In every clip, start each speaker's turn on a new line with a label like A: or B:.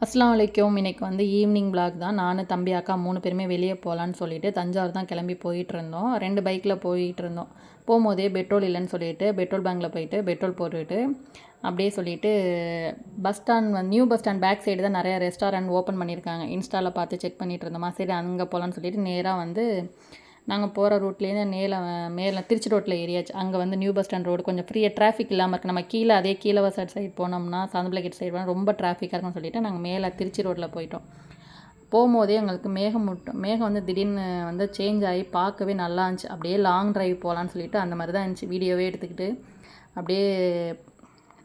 A: அஸ்ஸலாமு அலைக்கும். இன்னைக்கு வந்து ஈவினிங் விளாக் தான். நான், தம்பி, அக்கா 3 பேருமே வெளியே போகலான்னு சொல்லிட்டு தஞ்சாவூர் தான் கிளம்பி போயிட்டுருந்தோம். 2 பைக்கில் போயிட்டுருந்தோம். போகும்போதே பெட்ரோல் இல்லைன்னு சொல்லிட்டு பெட்ரோல் பங்க்கில் போயிட்டு பெட்ரோல் போட்டுட்டு அப்படியே சொல்லிட்டு bus stand new bus stand back side தான் நிறையா ரெஸ்டாரண்ட் ஓப்பன் பண்ணியிருக்காங்க. இன்ஸ்டாவில் பார்த்து செக் பண்ணிகிட்டு இருந்தோமா, சரி அங்கே போகலான்னு சொல்லிட்டு நேராக வந்து நாங்கள் போகிற ரூட்லேருந்து மேலே திருச்சி ரோட்டில் ஏரியாச்சு. அங்கே வந்து நியூ பஸ் ஸ்டாண்ட் ரோடு கொஞ்சம் ஃப்ரீயாக டிராஃபிக் இல்லாமல் இருக்குது. நம்ம கீழே அதே கீழவசட் சைடு போனோம்னா சாந்தபிளகேட் சைடு போனால் ரொம்ப டிராஃபிக்காக இருக்கும்னு சொல்லிட்டு நாங்கள் மேலே திருச்சி ரோட்டில் போயிட்டோம். போகும்போதே எங்களுக்கு மேகம் வந்து திடீர்னு வந்து சேஞ்ச் ஆகி பார்க்கவே நல்லா இருந்துச்சு. அப்படியே லாங் ட்ரைவ் போகலான்னு சொல்லிட்டு அந்த மாதிரி தான் இருந்துச்சு. வீடியோவே எடுத்துக்கிட்டு அப்படியே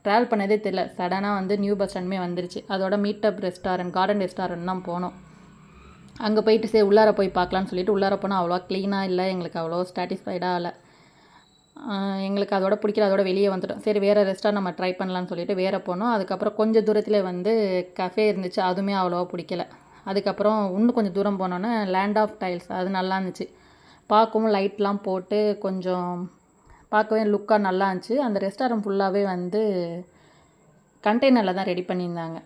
A: ட்ராவல் பண்ணதே தெரியல. சடனாக வந்து நியூ பஸ் ஸ்டாண்டுமே வந்துருச்சு. அதோட மீட்டப் ரெஸ்டாரண்ட், கார்டன் ரெஸ்டாரண்ட் தான் போனோம். அங்கே போயிட்டு சரி உள்ளார போய் பார்க்கலான்னு சொல்லிட்டு உள்ளார போனால் அவ்வளோவா க்ளீனாக இல்லை. எங்களுக்கு அவ்வளோ சாட்டிஸ்ஃபைடாக இல்லை. எங்களுக்கு அதோட பிடிக்கல. அதோட வெளியே வந்துட்டோம். சரி வேறு ரெஸ்டாரண்ட் நம்ம ட்ரை பண்ணலான்னு சொல்லிட்டு வேறு போனோம். அதுக்கப்புறம் கொஞ்சம் தூரத்தில் வந்து கஃபே இருந்துச்சு. அதுவுமே அவ்வளோவா பிடிக்கல. அதுக்கப்புறம் இன்னும் கொஞ்சம் தூரம் போனோன்னே லேண்ட் ஆஃப் டைல்ஸ், அது நல்லா இருந்துச்சு. பார்க்கவும் லைட்லாம் போட்டு கொஞ்சம் பார்க்கவே லுக்காக நல்லா இருந்துச்சு. அந்த ரெஸ்டாரண்ட் ஃபுல்லாகவே வந்து கண்டெய்னரில் தான் ரெடி பண்ணியிருந்தாங்க.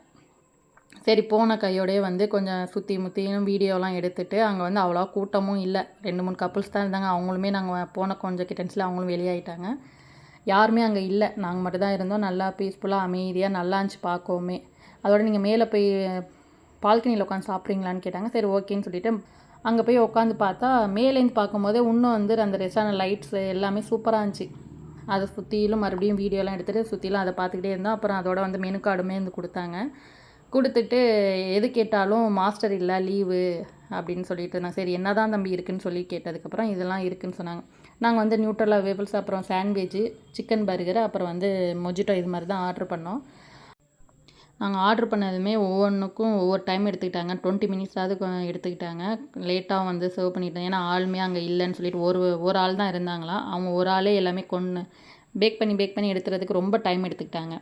A: சரி போன கையோடயே வந்து கொஞ்சம் சுற்றி முற்றியும் வீடியோலாம் எடுத்துகிட்டு அங்கே வந்து அவ்வளோவா கூட்டமும் இல்லை. 2-3 கப்புள்ஸ் தான் இருந்தாங்க. அவங்களுமே நாங்கள் போன கொஞ்சம் கிட்டன்ஸில் அவங்களும் வெளியாகிட்டாங்க. யாருமே அங்கே இல்லை. நாங்கள் மட்டும் தான் இருந்தோம். நல்லா பீஸ்ஃபுல்லாக அமைதியாக நல்லா இருந்துச்சு பார்க்கவுமே. அதோட நீங்கள் மேலே போய் பால்கனியில் உட்காந்து சாப்பிட்றீங்களான்னு கேட்டாங்க. சரி ஓகேன்னு சொல்லிவிட்டு அங்கே போய் உட்காந்து பார்த்தா மேலேருந்து பார்க்கும்போதே இன்னும் வந்து அந்த ரெஸ்டாரண்ட் லைட்ஸு எல்லாமே சூப்பராக இருந்துச்சு. அதை சுற்றிலும் மறுபடியும் வீடியோலாம் எடுத்துகிட்டு சுற்றிலும் அதை பார்த்துக்கிட்டே இருந்தோம். அப்புறம் அதோட வந்து மெனு கார்டுமே வந்து கொடுத்துட்டு எது கேட்டாலும் மாஸ்டர் இல்லை லீவு அப்படின்னு சொல்லிட்டு இருந்தாங்க. சரி என்ன தான் தம்பி இருக்குதுன்னு சொல்லி கேட்டதுக்கப்புறம் இதெல்லாம் இருக்குதுன்னு சொன்னாங்க. நாங்கள் வந்து நியூட்ரலா வேஃபிள்ஸ், அப்புறம் சாண்ட்விட்சு, சிக்கன் பர்கர், அப்புறம் வந்து மொஜிட்டோ இது மாதிரி தான் ஆர்டர் பண்ணோம். நாங்கள் ஆர்டர் பண்ணதுமே ஒவ்வொன்றுக்கும் ஒவ்வொரு டைம் எடுத்துக்கிட்டாங்க. 20 மினிட்ஸாவது எடுத்துக்கிட்டாங்க. லேட்டாக வந்து சர்வ் பண்ணிட்டோம். ஏன்னா ஆளுமே அங்கே இல்லைன்னு சொல்லிட்டு ஒரு ஆள் தான் இருந்தாங்களாம். அவங்க ஒரு ஆளே எல்லாமே பேக் பண்ணி எடுத்துறதுக்கு ரொம்ப டைம் எடுத்துக்கிட்டாங்க.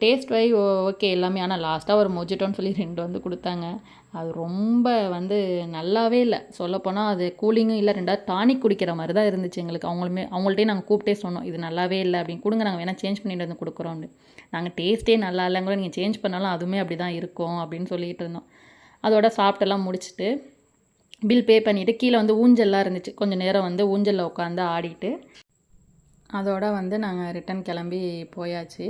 A: டேஸ்ட் ஓகே எல்லாமே. ஆனால் லாஸ்ட்டாக ஒரு மொஜிட்டோன்னு சொல்லி 2 வந்து கொடுத்தாங்க. அது ரொம்ப வந்து நல்லாவே இல்லை. சொல்லப்போனால் அது கூலிங்கும் இல்லை. 2வது டானிக் குடிக்கிற மாதிரி தான் இருந்துச்சு எங்களுக்கு. அவங்கள்ட்டே நாங்கள் கூப்பிட்டே சொன்னோம், இது நல்லாவே இல்லை அப்படின்னு, கொடுங்க நாங்கள் வேணால் சேஞ்ச் பண்ணிட்டு வந்து கொடுக்குறோன்னு. நாங்கள் டேஸ்ட்டே நல்லா இல்லைங்க, நீங்கள் சேஞ்ச் பண்ணாலும் அதுவுமே அப்படி தான் இருக்கும் அப்படின்னு சொல்லிகிட்டு இருந்தோம். அதோட சாப்பிட்டெல்லாம் முடிச்சுட்டு பில் பே பண்ணிவிட்டு கீழே வந்து ஊஞ்சல்லாம் இருந்துச்சு. கொஞ்சம் நேரம் வந்து ஊஞ்சலில் உட்காந்து ஆடிட்டு அதோட வந்து நாங்கள் ரிட்டன் கிளம்பி போயாச்சு.